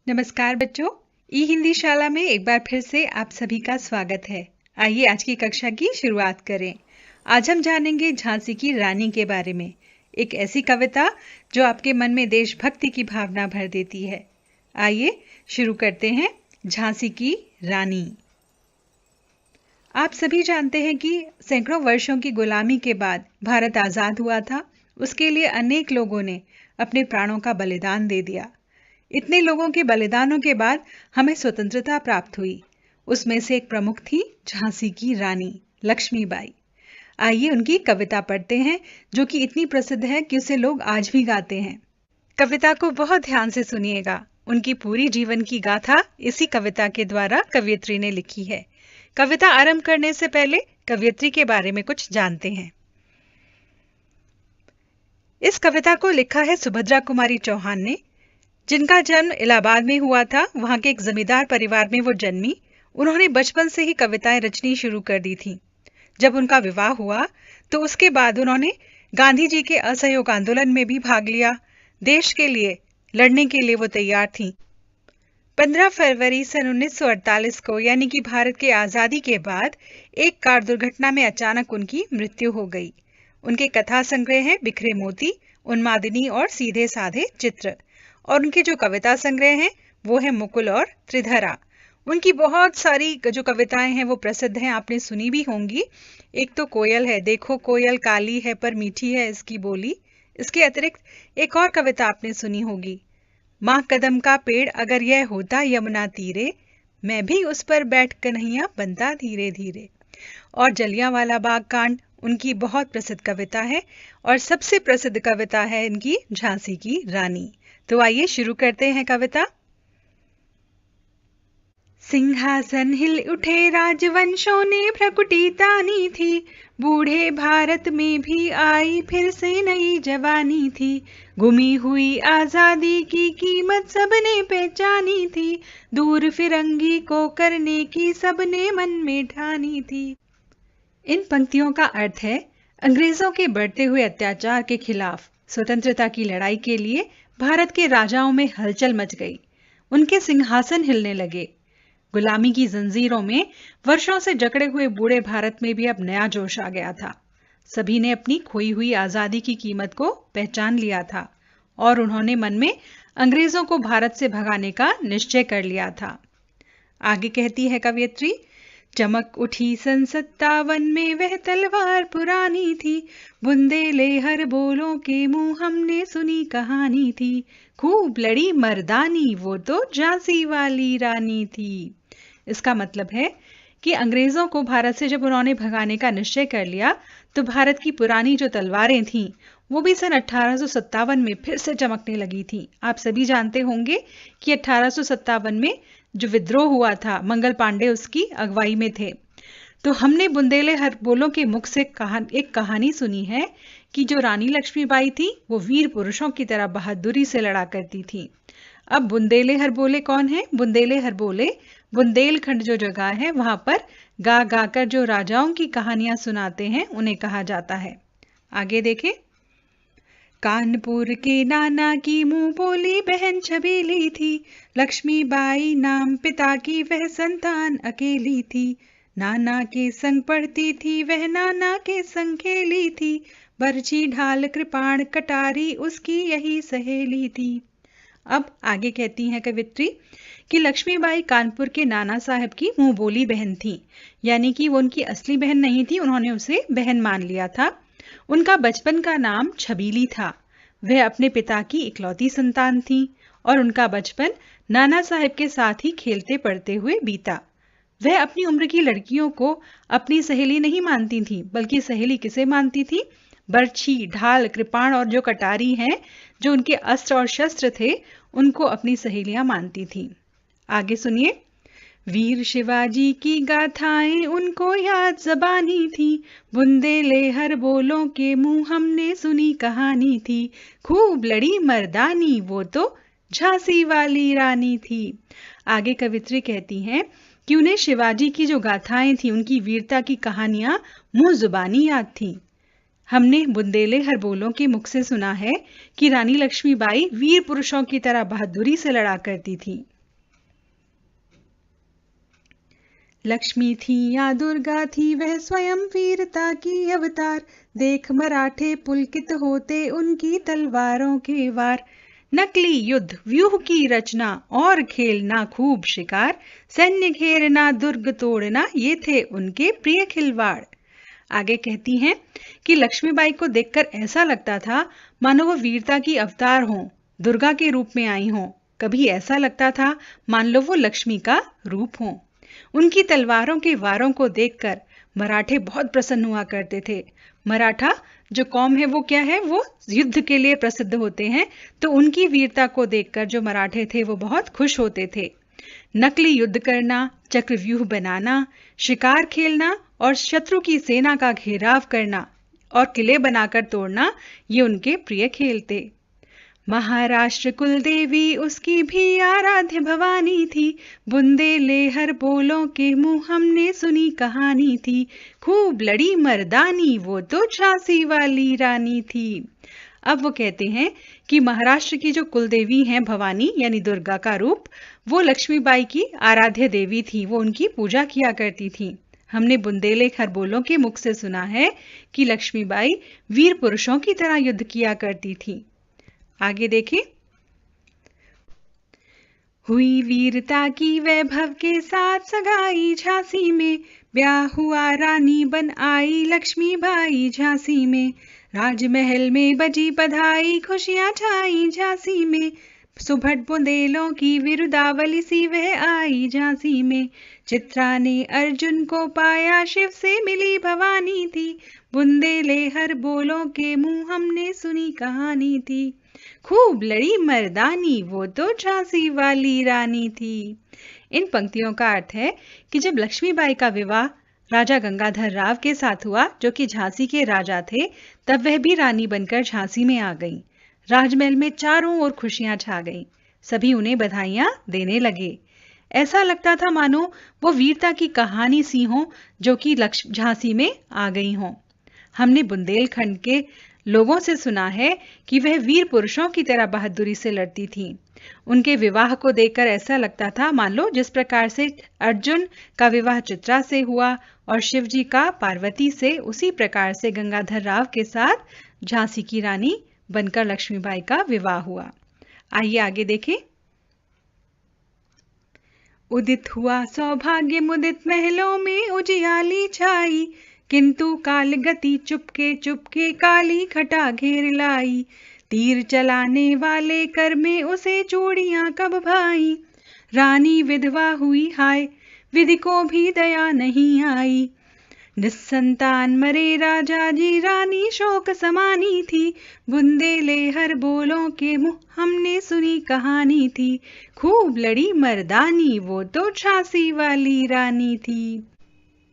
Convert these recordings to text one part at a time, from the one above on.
नमस्कार बच्चों। ई हिंदी शाला में एक बार फिर से आप सभी का स्वागत है। आइए आज की कक्षा की शुरुआत करें। आज हम जानेंगे झांसी की रानी के बारे में, एक ऐसी कविता जो आपके मन में देशभक्ति की भावना भर देती है। आइए शुरू करते हैं। झांसी की रानी। आप सभी जानते हैं कि सैकड़ों वर्षों की गुलामी के बाद भारत आजाद हुआ था। उसके लिए अनेक लोगों ने अपने प्राणों का बलिदान दे दिया। इतने लोगों के बलिदानों के बाद हमें स्वतंत्रता प्राप्त हुई। उसमें से एक प्रमुख थी झांसी की रानी लक्ष्मीबाई। आइए उनकी कविता पढ़ते हैं, जो कि इतनी प्रसिद्ध है कि उसे लोग आज भी गाते हैं। कविता को बहुत ध्यान से सुनिएगा। उनकी पूरी जीवन की गाथा इसी कविता के द्वारा कवयित्री ने लिखी है। कविता आरंभ करने से पहले कवयित्री के बारे में कुछ जानते हैं। इस कविता को लिखा है सुभद्रा कुमारी चौहान ने, जिनका जन्म इलाहाबाद में हुआ था। वहां के एक जमींदार परिवार में वो जन्मी। उन्होंने बचपन से ही कविताएं रचनी शुरू कर दी थी। जब उनका विवाह हुआ तो उसके बाद उन्होंने गांधी जी के असहयोग आंदोलन में भी भाग लिया। देश के लिए लड़ने के लिए वो तैयार थी। 15 फरवरी सन 1948 को, यानी कि भारत के आजादी के बाद, एक कार दुर्घटना में अचानक उनकी मृत्यु हो गई। उनके कथा संग्रह हैं बिखरे मोती, उन्मादिनी और सीधे साधे चित्र। और उनके जो कविता संग्रह हैं वो है मुकुल और त्रिधरा। उनकी बहुत सारी जो कविताएं हैं वो प्रसिद्ध हैं, आपने सुनी भी होंगी। एक तो कोयल है, देखो कोयल काली है पर मीठी है इसकी बोली। इसके अतिरिक्त एक और कविता आपने सुनी होगी, माँ कदम का पेड़ अगर यह होता यमुना तीरे, मैं भी उस पर बैठ कन्हैया बनता धीरे धीरे। और जलियांवाला बाग कांड उनकी बहुत प्रसिद्ध कविता है, और सबसे प्रसिद्ध कविता है इनकी झांसी की रानी। तो आइए शुरू करते हैं कविता। सिंहासन हिल उठे राजवंशों ने भ्रकुटी तानी थी, बूढ़े भारत में भी आई फिर से नई जवानी थी। गुमी हुई आजादी की कीमत सबने पहचानी थी, दूर फिरंगी को करने की सबने मन में ठानी थी। इन पंक्तियों का अर्थ है, अंग्रेजों के बढ़ते हुए अत्याचार के खिलाफ स्वतंत्रता की लड़ाई के लिए भारत के राजाओं में हलचल मच गई। उनके सिंहासन हिलने लगे। गुलामी की जंजीरों में वर्षों से जकड़े हुए बूढ़े भारत में भी अब नया जोश आ गया था। सभी ने अपनी खोई हुई आजादी की कीमत को पहचान लिया था और उन्होंने मन में अंग्रेजों को भारत से भगाने का निश्चय कर लिया था। आगे कहती है कवयित्री, चमक उठी सन 57 में वह तलवार पुरानी थी, बुंदेले हर बोलों के मुंह हमने सुनी कहानी थी, खूब लड़ी मर्दानी वो तो झांसी वाली रानी थी। इसका मतलब है कि अंग्रेजों को भारत से जब उन्होंने भगाने का निश्चय कर लिया तो भारत की पुरानी जो तलवारें थीं वो भी सन 1857 में फिर से चमकने लगी थी। आप सभी जानते होंगे कि 1857 में जो विद्रोह हुआ था, मंगल पांडे उसकी अगुवाई में थे। तो हमने बुंदेले हर बोलों के मुख से एक कहानी सुनी है कि जो रानी लक्ष्मीबाई थी वो वीर पुरुषों की तरह बहादुरी से लड़ा करती थी। अब बुंदेले हर बोले कौन है? बुंदेले हर बोले बुंदेलखंड जो जगह है वहां पर गा गा कर जो राजाओं की कहानियां सुनाते हैं उन्हें कहा जाता है। आगे देखें, कानपुर के नाना की मुंह बोली बहन छबीली थी, लक्ष्मीबाई नाम पिता की वह संतान अकेली थी, नाना के संग पढ़ती थी वह नाना के संग खेली थी, बरछी ढाल कृपाण कटारी उसकी यही सहेली थी। अब आगे कहती हैं कवित्री कि लक्ष्मीबाई कानपुर के नाना साहब की मुंह बोली बहन थी, यानी कि वो उनकी असली बहन नहीं थी, उन्होंने उसे बहन मान लिया था। उनका बचपन का नाम छबीली था। वह अपने पिता की इकलौती संतान थी और उनका बचपन नाना साहब के साथ ही खेलते पढ़ते हुए बीता। वह अपनी उम्र की लड़कियों को अपनी सहेली नहीं मानती थी, बल्कि सहेली किसे मानती थी? बर्छी, ढाल, कृपाण और जो कटारी हैं, जो उनके अस्त्र और शस्त्र थे, उनको अपनी सहेलियां मानती थी। आगे सुनिए, वीर शिवाजी की गाथाएं उनको याद जबानी थी, बुंदेले हर बोलों के मुंह हमने सुनी कहानी थी, खूब लड़ी मर्दानी वो तो झांसी वाली रानी थी। आगे कवित्री कहती हैं कि उन्हें शिवाजी की जो गाथाएं थी, उनकी वीरता की कहानियां मुंह जुबानी याद थी। हमने बुंदेले हर बोलों के मुख से सुना है कि रानी लक्ष्मीबाई वीर पुरुषों की तरह बहादुरी से लड़ा करती थी। लक्ष्मी थी या दुर्गा थी वह स्वयं वीरता की अवतार, देख मराठे पुलकित होते उनकी तलवारों के वार। नकली युद्ध, व्यूह की रचना और खेलना खूब शिकार, सैन्य घेरना दुर्ग तोड़ना ये थे उनके प्रिय खिलवाड़। आगे कहती हैं कि लक्ष्मीबाई को देखकर ऐसा लगता था मानो वो वीरता की अवतार हों, दुर्गा के रूप में आई हों। कभी ऐसा लगता था मान लो वो लक्ष्मी का रूप हों। उनकी तलवारों के वारों को देखकर मराठे बहुत प्रसन्न हुआ करते थे। मराठा जो कौम है वो क्या है, वो युद्ध के लिए प्रसिद्ध होते हैं, तो उनकी वीरता को देखकर जो मराठे थे वो बहुत खुश होते थे। नकली युद्ध करना, चक्रव्यूह बनाना, शिकार खेलना और शत्रु की सेना का घेराव करना और किले बनाकर तोड़ना ये उनके प्रिय खेल थे। महाराष्ट्र कुलदेवी उसकी भी आराध्य भवानी थी, बुंदेलहर बोलों के मुंह हमने सुनी कहानी थी, खूब लड़ी मर्दानी वो तो झांसी वाली रानी थी। अब वो कहते हैं कि महाराष्ट्र की जो कुलदेवी हैं भवानी यानी दुर्गा का रूप, वो लक्ष्मीबाई की आराध्य देवी थी, वो उनकी पूजा किया करती थी। हमने बुंदेलखर बोलों के मुख से सुना है कि लक्ष्मीबाई वीर पुरुषों की तरह युद्ध किया करती थी। आगे देखें। हुई वीरता की वैभव के साथ सगाई झांसी में, ब्याह हुआ रानी बन आई लक्ष्मीबाई झांसी में, राजमहल में बजी बधाई खुशियां छाई झांसी में, सुभट बुंदेलों की विरुदावली सी वह आई झांसी में, चित्रा ने अर्जुन को पाया शिव से मिली भवानी थी, बुंदेलहर बोलों के मुंह हमने सुनी कहानी थी, खूब लड़ी मर्दानी वो तो झांसी वाली रानी थी। इन पंक्तियों का अर्थ है कि जब लक्ष्मीबाई का विवाह राजा गंगाधर राव के साथ हुआ जो कि झांसी के राजा थे, तब वह भी रानी बनकर झांसी में आ गईं। राजमहल में चारों ओर खुशियां छा गईं। सभी उन्हें बधाइयां देने लगे। ऐसा लगता था मानो वो वीरता की कहानी सी हो जो कि झांसी में आ गई हों। हमने बुंदेलखंड के लोगों से सुना है कि वह वीर पुरुषों की तरह बहादुरी से लड़ती थीं। उनके विवाह को देखकर ऐसा लगता था मान लो जिस प्रकार से अर्जुन का विवाह चित्रा से हुआ और शिवजी का पार्वती से, उसी प्रकार से गंगाधर राव के साथ झांसी की रानी बनकर लक्ष्मीबाई का विवाह हुआ। आइए आगे देखें। उदित हुआ सौभाग्य मुदित महलों में उजियाली छाई, किंतु काल गति चुपके चुपके काली खटा घेर लाई, तीर चलाने वाले कर में उसे चूड़ियां कब भाई, रानी विधवा हुई हाय विधि को भी दया नहीं आई, निस्संतान मरे राजा जी रानी शोक समानी थी, बुंदेलहर बोलों के मुंह हमने सुनी कहानी थी, खूब लड़ी मर्दानी वो तो झांसी वाली रानी थी।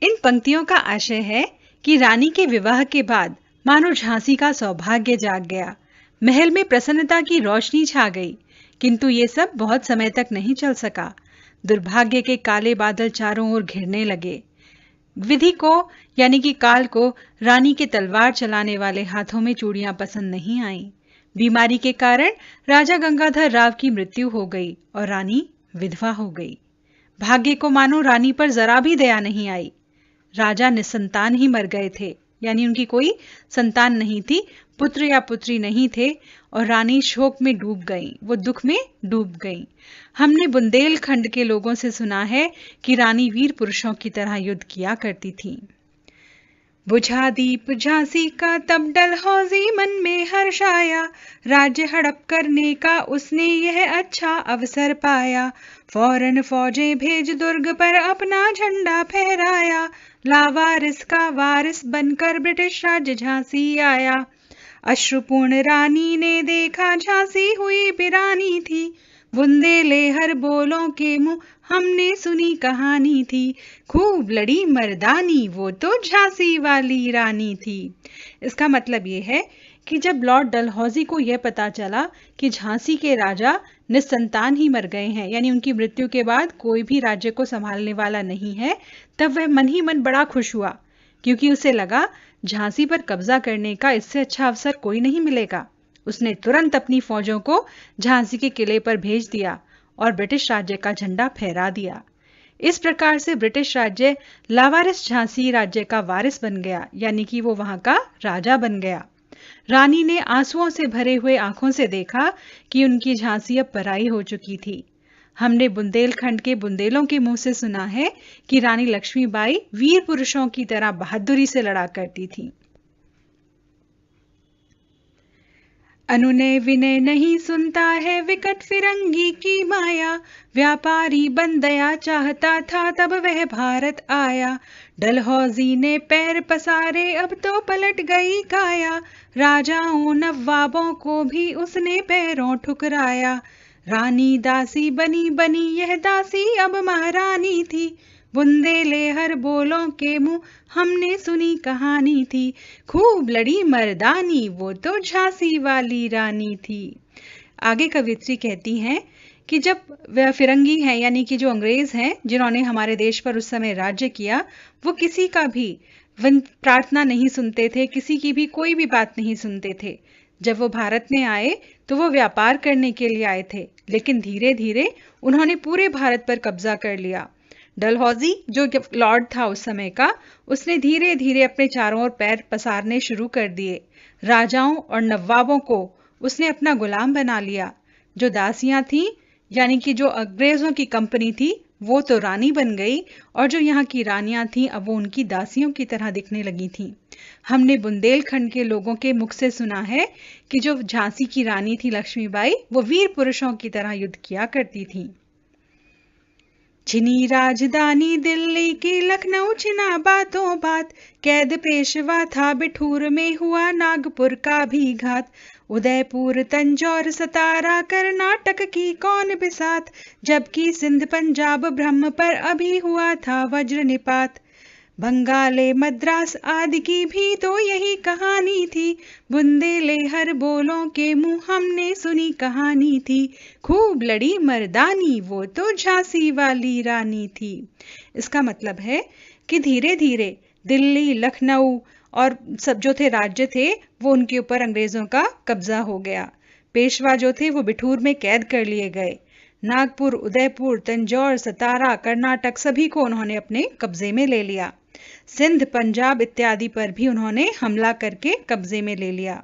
इन पंक्तियों का आशय है कि रानी के विवाह के बाद मानो झांसी का सौभाग्य जाग गया, महल में प्रसन्नता की रोशनी छा गई, किंतु ये सब बहुत समय तक नहीं चल सका। दुर्भाग्य के काले बादल चारों ओर घिरने लगे। विधि को यानी कि काल को रानी के तलवार चलाने वाले हाथों में चूड़ियां पसंद नहीं आईं। बीमारी के कारण राजा गंगाधर राव की मृत्यु हो गई और रानी विधवा हो गई। भाग्य को मानो रानी पर जरा भी दया नहीं आई। राजा निसंतान ही मर गए थे, यानी उनकी कोई संतान नहीं थी, पुत्र या पुत्री नहीं थे और रानी शोक में डूब गई, वो दुख में डूब गई। हमने बुंदेलखंड के लोगों से सुना है कि रानी वीर पुरुषों की तरह युद्ध किया करती थी। बुझा दीप झांसी का तब डलहौजी मन में हर्ष आया, राज्य हड़प करने का उसने यह अच्छा अवसर पाया, फौरन फौजें भेज दुर्ग पर अपना झंडा फहराया, लावारिस का वारिस बनकर ब्रिटिश राज्य झांसी आया, अश्रुपूर्ण रानी ने देखा झांसी हुई बिरानी थी, बुंदेलहर बोलों के मुंह हमने सुनी कहानी थी, खूब लड़ी मर्दानी वो तो झांसी वाली रानी थी। इसका मतलब ये है कि जब लॉर्ड डलहौजी को यह पता चला कि झांसी के राजा निस्संतान ही मर गए हैं, यानी उनकी मृत्यु के बाद कोई भी राज्य को संभालने वाला नहीं है, तब वह मन ही मन बड़ा खुश हुआ, क्योंकि उसे लगा झांसी पर कब्जा करने का इससे अच्छा अवसर कोई नहीं मिलेगा। उसने तुरंत अपनी फौजों को झांसी के किले पर भेज दिया और ब्रिटिश राज्य का झंडा फहरा दिया। इस प्रकार से ब्रिटिश राज्य लावारिस झांसी राज्य का वारिस बन गया, यानी कि वो वहां का राजा बन गया। रानी ने आंसुओं से भरे हुए आंखों से देखा कि उनकी झांसी अब पराई हो चुकी थी। हमने बुंदेलखंड के बुंदेलों के मुंह से सुना है कि रानी लक्ष्मीबाई वीर पुरुषों की तरह बहादुरी से लड़ा करती थी। अनुनय विनय नहीं सुनता है विकट फिरंगी की माया, व्यापारी बन दया चाहता था तब वह भारत आया। डलहौजी ने पैर पसारे अब तो पलट गई काया, राजाओं नवाबों को भी उसने पैरों ठुकराया। रानी दासी बनी बनी यह दासी अब महारानी थी, बुंदेले हर बोलों के मुंह हमने सुनी कहानी थी। खूब लड़ी मर्दानी वो तो झांसी वाली रानी थी। आगे कवित्री कहती हैं कि जब वह फिरंगी हैं, यानी कि जो अंग्रेज हैं जिन्होंने हमारे देश पर उस समय राज्य किया, वो किसी का भी प्रार्थना नहीं सुनते थे, किसी की भी कोई भी बात नहीं सुनते थे। जब वो भारत में आए तो वो व्यापार करने के लिए आए थे, लेकिन धीरे धीरे उन्होंने पूरे भारत पर कब्जा कर लिया। डलहौजी जो लॉर्ड था उस समय का, उसने धीरे धीरे अपने चारों ओर पैर पसारने शुरू कर दिए। राजाओं और नवाबों को उसने अपना गुलाम बना लिया। जो दासियां थीं, यानी कि जो अंग्रेजों की कंपनी थी, वो तो रानी बन गई, और जो यहाँ की रानियां थीं अब वो उनकी दासियों की तरह दिखने लगी थीं। हमने बुंदेलखंड के लोगों के मुख से सुना है कि जो झांसी की रानी थी लक्ष्मीबाई, वो वीर पुरुषों की तरह युद्ध किया करती थी। छिनी राजधानी दिल्ली की लखनऊ छिना बातों बात, कैद पेशवा था बिठूर में हुआ नागपुर का भी घात। उदयपुर तंजौर सतारा कर्नाटक की कौन बिसात, जबकि सिंध पंजाब ब्रह्म पर अभी हुआ था वज्र निपात। बंगाले मद्रास आदि की भी तो यही कहानी थी, बुंदेले हर बोलों के मुंह हमने सुनी कहानी थी। खूब लड़ी मर्दानी वो तो झांसी वाली रानी थी। इसका मतलब है कि धीरे धीरे दिल्ली, लखनऊ और सब जो थे राज्य थे, वो उनके ऊपर अंग्रेजों का कब्जा हो गया। पेशवा जो थे वो बिठूर में कैद कर लिए गए। नागपुर, उदयपुर, तंजौर, सतारा, कर्नाटक सभी को उन्होंने अपने कब्जे में ले लिया। सिंध, पंजाब इत्यादि पर भी उन्होंने हमला करके कब्जे में ले लिया।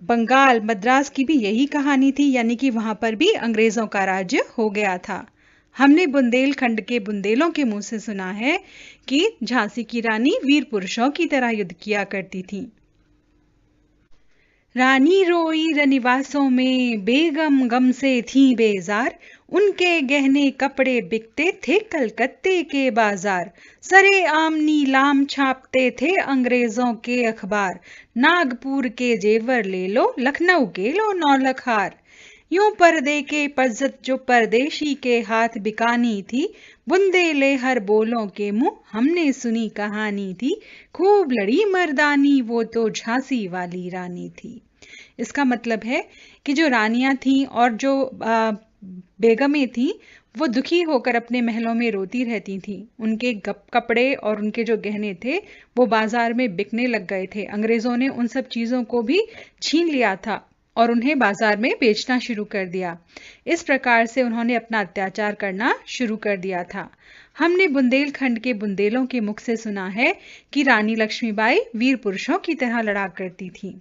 बंगाल, मद्रास की भी यही कहानी थी, यानी कि वहां पर भी अंग्रेजों का राज्य हो गया था। हमने बुंदेलखंड के बुंदेलों के मुंह से सुना है कि झांसी की रानी वीर पुरुषों की तरह युद्ध किया करती थी। रानी रोई रनिवासों में, बेगम गम से थी बेजार, उनके गहने कपड़े बिकते थे कलकत्ते के बाजार। सरे आम नीलाम छापते थे अंग्रेजों के अखबार, नागपुर के जेवर ले लो, लखनऊ के लो नौलख हार। यूं पर्दे के पज्जत जो परदेशी के हाथ बिकानी थी, बुंदेले हर बोलों के मुंह हमने सुनी कहानी थी। खूब लड़ी मर्दानी वो तो झांसी वाली रानी थी। इसका मतलब है कि जो रानियां थीं और जो बेगमें थीं, वो दुखी होकर अपने महलों में रोती रहती थीं। उनके कपड़े और उनके जो गहने थे वो बाजार में बिकने लग गए थे। अंग्रेजों ने उन सब चीजों को भी छीन लिया था और उन्हें बाजार में बेचना शुरू कर दिया। इस प्रकार से उन्होंने अपना अत्याचार करना शुरू कर दिया था। हमने बुंदेलखंड के बुंदेलों के मुख से सुना है कि रानी लक्ष्मीबाई वीर पुरुषों की तरह लड़ा करती थी।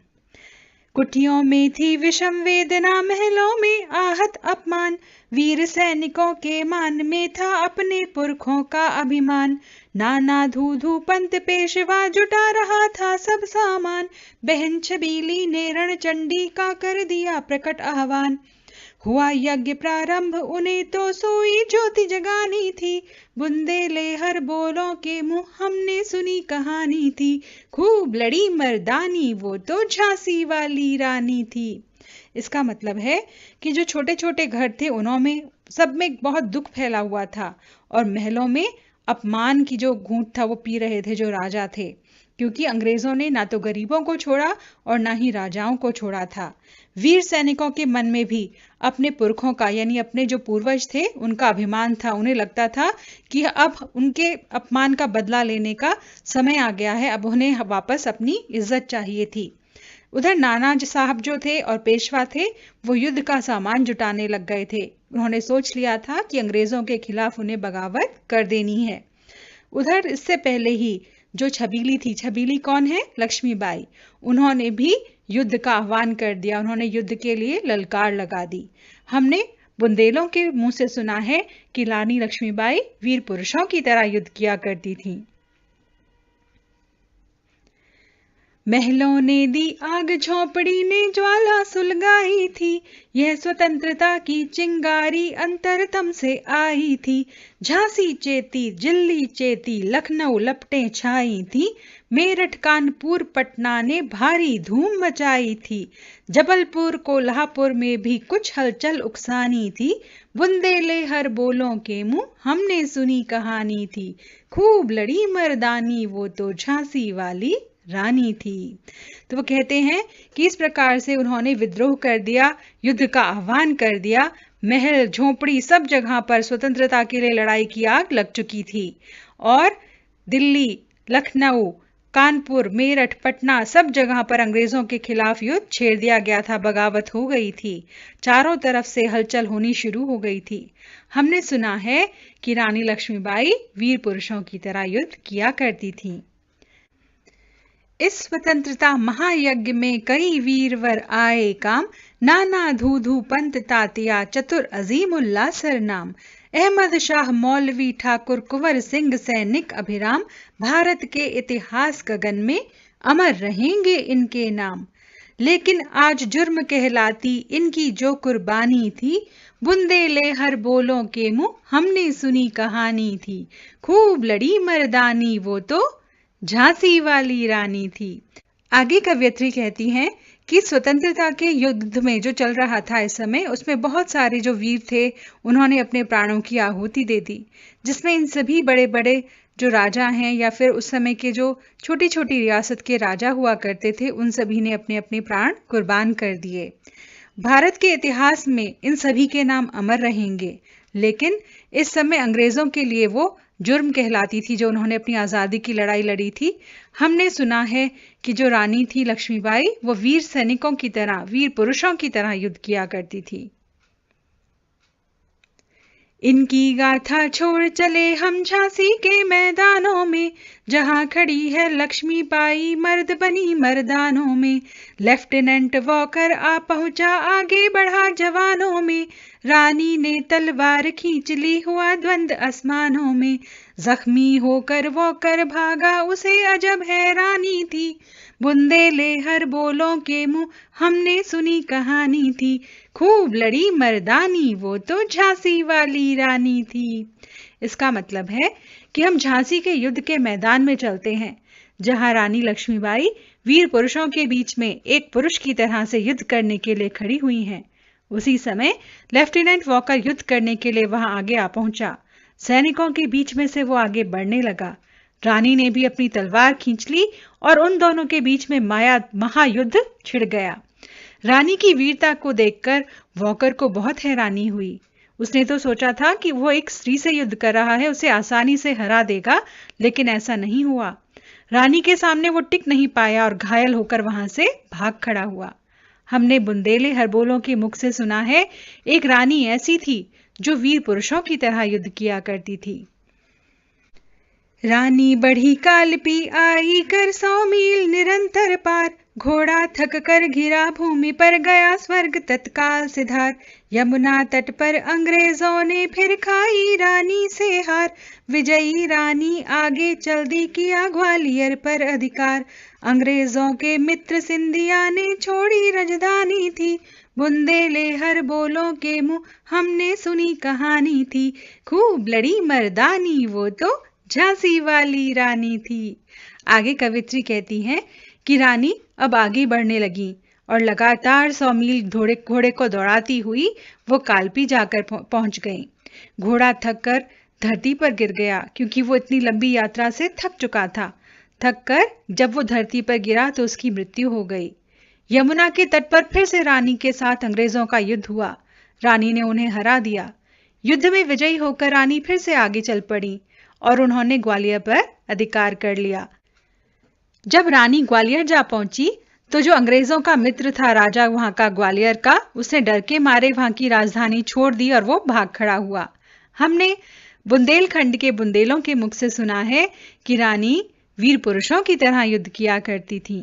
कुटियों में थी विषम वेदना, महलों में आहत अपमान, वीर सैनिकों के मान में था अपने पुरखों का अभिमान। नाना धू पंत पेशवा जुटा रहा था सब सामान, बहन छबीली ने रणचंडी का कर दिया प्रकट आह्वान। हुआ यज्ञ प्रारंभ उन्हें तो सोई ज्योति जगानी थी, बुंदेले हर बोलों के मुंह हमने सुनी कहानी थी। खूब लड़ी मर्दानी वो तो झांसी वाली रानी थी। इसका मतलब है कि जो छोटे छोटे घर थे उनमें सब में बहुत दुख फैला हुआ था और महलों में अपमान की जो घूंट था वो पी रहे थे जो राजा थे, क्योंकि अंग्रेजों ने ना तो गरीबों को छोड़ा और ना ही राजाओं को छोड़ा था। वीर सैनिकों के मन में भी अपने पुरखों का, यानी अपने जो पूर्वज थे उनका अभिमान था। उन्हें लगता था कि अब उनके अपमान का बदला लेने का समय आ गया है, अब उन्हें वापस अपनी इज्जत चाहिए थी। उधर नाना साहब जो थे और पेशवा थे, वो युद्ध का सामान जुटाने लग गए थे। उन्होंने सोच लिया था कि अंग्रेजों के खिलाफ उन्हें बगावत कर देनी है। उधर इससे पहले ही जो छबीली थी, छबीली कौन है? लक्ष्मीबाई। उन्होंने भी युद्ध का आह्वान कर दिया, उन्होंने युद्ध के लिए ललकार लगा दी। हमने बुंदेलों के मुंह से सुना है कि रानी लक्ष्मीबाई वीर पुरुषों की तरह युद्ध किया करती थी। महलों ने दी आग, झोंपड़ी ने ज्वाला सुलगाई थी, यह स्वतंत्रता की चिंगारी अंतरतम से आई थी। झांसी चेती, दिल्ली चेती, लखनऊ लपटें छाई थी, मेरठ कानपुर पटना ने भारी धूम मचाई थी। जबलपुर कोल्हापुर में भी कुछ हलचल उकसानी थी, बुंदेले हर बोलों के मुंह हमने सुनी कहानी थी। खूब लड़ी मर्दानी वो तो झांसी वाली रानी थी। तो वो कहते हैं कि इस प्रकार से उन्होंने विद्रोह कर दिया, युद्ध का आह्वान कर दिया। महल झोंपड़ी सब जगह पर स्वतंत्रता के लिए लड़ाई की आग लग चुकी थी और दिल्ली, लखनऊ, कानपुर, मेरठ, पटना सब जगह पर अंग्रेजों के खिलाफ युद्ध छेड़ दिया गया था, बगावत हो गई थी। चारों तरफ से हलचल होनी शुरू हो गई थी। हमने सुना है कि रानी लक्ष्मीबाई वीर पुरुषों की तरह युद्ध किया करती थी। इस स्वतंत्रता महायज्ञ में कई वीरवर आए काम, नाना धूधू पंत तातिया चतुर अजीमुल्ला सरनाम। अहमद शाह मौलवी ठाकुर कुंवर सिंह सैनिक अभिराम, भारत के इतिहास गगन में अमर रहेंगे इनके नाम। लेकिन आज जुर्म कहलाती इनकी जो कुर्बानी थी, बुंदेले हर बोलों के मुंह हमने सुनी कहानी थी। खूब लड़ी मर्दानी वो तो झांसी वाली रानी थी। आगे कवयित्री कहती हैं कि स्वतंत्रता के युद्ध में जो चल रहा था इस समय, उसमें बहुत सारे जो वीर थे उन्होंने अपने प्राणों की आहुति दे दी, जिसमें इन सभी बड़े बड़े जो राजा हैं या फिर उस समय के जो छोटी छोटी रियासत के राजा हुआ करते थे, उन सभी ने अपने अपने प्राण कुर्बान कर दिए। भारत के इतिहास में इन सभी के नाम अमर रहेंगे, लेकिन इस समय अंग्रेजों के लिए वो जुर्म कहलाती थी जो उन्होंने अपनी आज़ादी की लड़ाई लड़ी थी। हमने सुना है कि जो रानी थी लक्ष्मीबाई, वो वीर सैनिकों की तरह, वीर पुरुषों की तरह युद्ध किया करती थी। इनकी गाथा छोड़ चले हम झांसी के मैदानों में, जहां खड़ी है लक्ष्मीबाई मर्द बनी मर्दानों में। लेफ्टिनेंट वॉकर आ पहुंचा आगे बढ़ा जवानों में, रानी ने तलवार खींच ली हुआ द्वंद आसमानों में। जख्मी होकर वॉकर भागा उसे अजब हैरानी थी, बुंदेले हर बोलों के मुंह हमने सुनी कहानी थी। खूब लड़ी मर्दानी वो तो झांसी वाली रानी थी। इसका मतलब है कि हम झांसी के युद्ध के मैदान में चलते हैं, जहां रानी लक्ष्मीबाई वीर पुरुषों के बीच में एक पुरुष की तरह से युद्ध करने के लिए खड़ी हुई हैं। उसी समय लेफ्टिनेंट वॉकर युद्ध करने के लिए वहां आगे आ पहुंचा। सैनिकों के बीच में से वो आगे बढ़ने लगा। रानी ने भी अपनी तलवार खींच ली और उन दोनों के बीच में महायुद्ध छिड़ गया। रानी की वीरता को देखकर वॉकर को बहुत हैरानी हुई। उसने तो सोचा था कि वो एक स्त्री से युद्ध कर रहा है, उसे आसानी से हरा देगा, लेकिन ऐसा नहीं हुआ। रानी के सामने वो टिक नहीं पाया और घायल होकर वहां से भाग खड़ा हुआ। हमने बुंदेले हरबोलों के मुख से सुना है, एक रानी ऐसी थी जो वीर पुरुषों की तरह युद्ध किया करती थी। रानी बढ़ी कालपी आई कर 100 मील निरंतर पार, घोड़ा थक कर घिरा भूमि पर गया स्वर्ग तत्काल सिधार। यमुना तट पर अंग्रेजों ने फिर खाई रानी से हार, विजयी रानी आगे चल दी किया ग्वालियर पर अधिकार। अंग्रेजों के मित्र सिंधिया ने छोड़ी राजधानी थी, बुंदेले हर बोलों के मुंह हमने सुनी कहानी थी। खूब लड़ी मर्दानी वो तो झांसी वाली रानी थी। आगे कवित्री कहती हैं कि रानी अब आगे बढ़ने लगी और लगातार 100 मील घोड़े को दौड़ाती हुई वो कालपी जाकर पहुंच गई। घोड़ा थककर धरती पर गिर गया, क्योंकि वो इतनी लंबी यात्रा से थक चुका था। थककर जब वो धरती पर गिरा तो उसकी मृत्यु हो गई। यमुना के तट पर फिर से रानी के साथ अंग्रेजों का युद्ध हुआ। रानी ने उन्हें हरा दिया। युद्ध में विजयी होकर रानी फिर से आगे चल पड़ी और उन्होंने ग्वालियर पर अधिकार कर लिया। जब रानी ग्वालियर जा पहुंची तो जो अंग्रेजों का मित्र था राजा वहां का ग्वालियर का, उसने डर के मारे वहां की राजधानी छोड़ दी और वो भाग खड़ा हुआ। हमने बुंदेलखंड के बुंदेलों के मुख से सुना है कि रानी वीर पुरुषों की तरह युद्ध किया करती थी।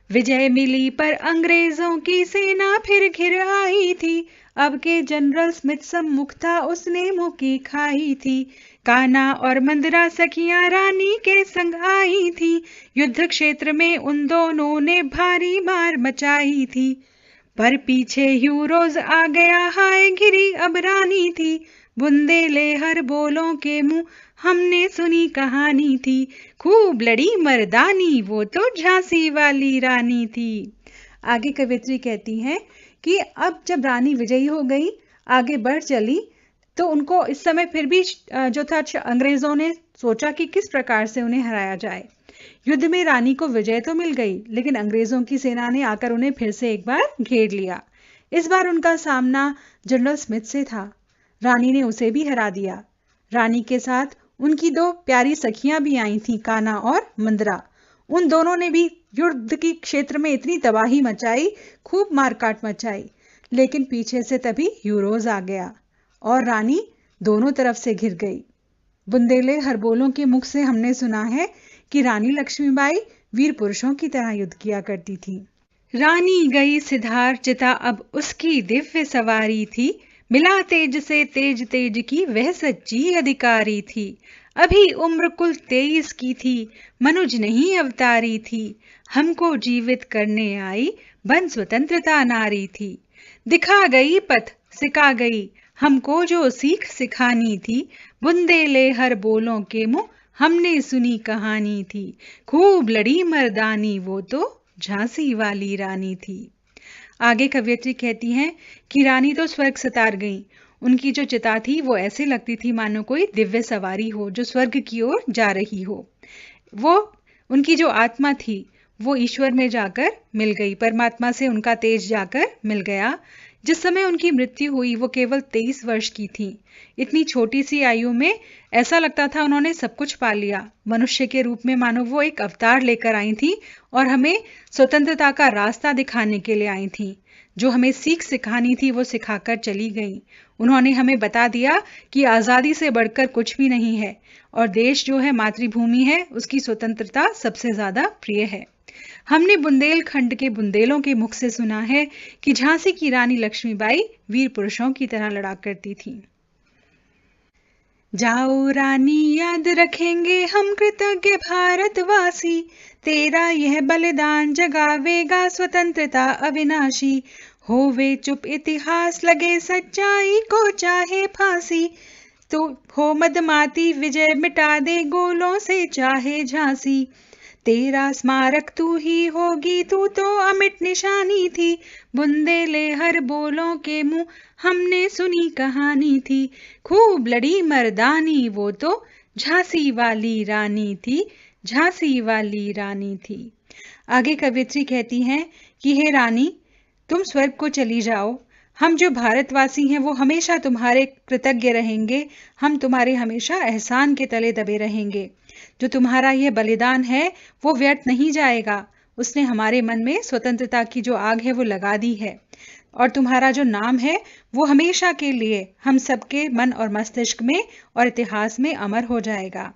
विजय मिली पर अंग्रेजों की सेना फिर घिर आई थी। अब के जनरल स्मिथ सम्मुख था, उसने मुंह की खाई थी। कान्हा और मंदरा सखियां रानी के संग आई थी। युद्ध क्षेत्र में उन दोनों ने भारी मार मचाई थी। पर पीछे ह्यूरोज आ गया, हाय घिरी अब रानी थी। बुंदेले हर बोलों के मुंह हमने सुनी कहानी थी। खूब लड़ी मर्दानी, वो तो झांसी वाली रानी थी। आगे कवित्री कहती हैं कि अब जब रानी विजयी हो गई, आगे बढ़ चली, तो उनको इस समय फिर भी जो था अंग्रेजों ने सोचा कि किस प्रकार से उन्हें हराया जाए। युद्ध में रानी को विजय तो मिल गई, लेकिन अंग्रेजों की सेना ने आकर उन्हें फिर से एक बार घेर लिया। इस बार उनका सामना जनरल स्मिथ से था। रानी ने उसे भी हरा दिया। रानी के साथ उनकी दो प्यारी सखियां भी आई थीं, कान्हा और मंदरा। उन दोनों ने भी युद्ध की क्षेत्र में इतनी तबाही मचाई, खूब मारकाट मचाई, लेकिन पीछे से तभी ह्यूरोज आ गया और रानी दोनों तरफ से घिर गई। बुंदेले हरबोलों के मुख से हमने सुना है कि रानी लक्ष्मीबाई वीर पुरुषों की तरह युद्ध किया करती थी। रानी गई सिधार चिता, अब उसकी दिव्य सवारी थी। मिला तेज से तेज तेज की, वह सच्ची अधिकारी थी। अभी उम्र कुल 23 की थी, मनुज नहीं अवतारी थी। हमको जीवित करने आई, बन स्वतंत्रता नारी थी। दिखा गई पथ, सिखा गई हमको जो सीख सिखानी थी। बुंदेले हर बोलों के मुंह हमने सुनी कहानी थी। खूब लड़ी मर्दानी, वो तो झांसी वाली रानी थी। आगे कवियत्री कहती हैं कि रानी तो स्वर्ग सितार गई। उनकी जो चिता थी वो ऐसे लगती थी मानो कोई दिव्य सवारी हो जो स्वर्ग की ओर जा रही हो। वो उनकी जो आत्मा थी वो ईश्वर में जाकर मिल गई, परमात्मा से उनका तेज जाकर मिल गया। जिस समय उनकी मृत्यु हुई वो केवल 23 वर्ष की थी। इतनी छोटी सी आयु में ऐसा लगता था उन्होंने सब कुछ पा लिया। मनुष्य के रूप में मानो वो एक अवतार लेकर आई थी और हमें स्वतंत्रता का रास्ता दिखाने के लिए आई थी। जो हमें सीख सिखानी थी वो सिखाकर चली गई। उन्होंने हमें बता दिया कि आजादी से बढ़कर कुछ भी नहीं है और देश जो है मातृभूमि है, उसकी स्वतंत्रता सबसे ज्यादा प्रिय है। हमने बुंदेलखंड के बुंदेलों के मुख से सुना है कि झांसी की रानी लक्ष्मीबाई वीर पुरुषों की तरह लड़ा करती थी। जाओ रानी याद रखेंगे हम कृतज्ञ भारतवासी, तेरा यह बलिदान जगावेगा स्वतंत्रता अविनाशी। होवे चुप इतिहास लगे सच्चाई को चाहे फांसी, तो हो मदमाती विजय मिटा दे गोलों से चाहे झांसी। तेरा स्मारक तू ही होगी, तू तो अमिट निशानी थी। बुंदेले हर बोलों के मुंह हमने सुनी कहानी थी। खूब लड़ी मर्दानी, वो तो झांसी वाली रानी थी, झांसी वाली रानी थी। आगे कवित्री कहती हैं कि हे रानी, तुम स्वर्ग को चली जाओ। हम जो भारतवासी हैं वो हमेशा तुम्हारे कृतज्ञ रहेंगे। हम तुम्हारे हमेशा एहसान के तले दबे रहेंगे। जो तुम्हारा यह बलिदान है वो व्यर्थ नहीं जाएगा। उसने हमारे मन में स्वतंत्रता की जो आग है वो लगा दी है और तुम्हारा जो नाम है वो हमेशा के लिए हम सबके मन और मस्तिष्क में और इतिहास में अमर हो जाएगा।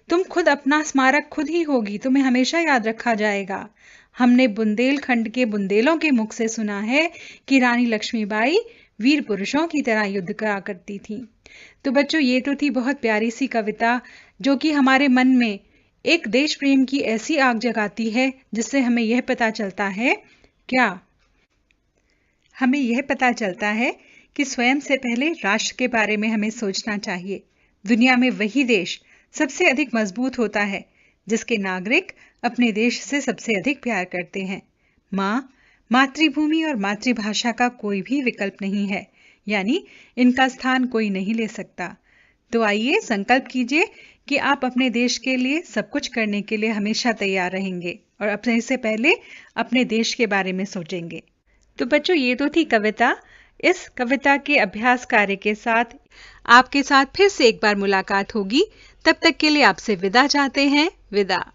तुम खुद अपना स्मारक खुद ही होगी, तुम्हें हमेशा याद रखा जाएगा। हमने बुंदेलखंड के बुंदेलों के मुख से सुना है कि रानी लक्ष्मीबाई वीर पुरुषों की तरह युद्ध करा करती थी। तो बच्चों, ये तो थी बहुत प्यारी सी कविता जो कि हमारे मन में एक देश प्रेम की ऐसी आग जगाती है जिससे हमें यह पता चलता है हमें यह पता चलता है कि स्वयं से पहले राष्ट्र के बारे में हमें सोचना चाहिए। दुनिया में वही देश सबसे अधिक मजबूत होता है जिसके नागरिक अपने देश से सबसे अधिक प्यार करते हैं। माँ, मातृभूमि और मातृभाषा का कोई भी विकल्प नहीं है, यानी इनका स्थान कोई नहीं ले सकता। तो आइए संकल्प कीजिए कि आप अपने देश के लिए सब कुछ करने के लिए हमेशा तैयार रहेंगे और अपने से पहले अपने देश के बारे में सोचेंगे। तो बच्चों, ये तो थी कविता। इस कविता के अभ्यास कार्य के साथ आपके साथ फिर से एक बार मुलाकात होगी। तब तक के लिए आपसे विदा चाहते हैं। विदा।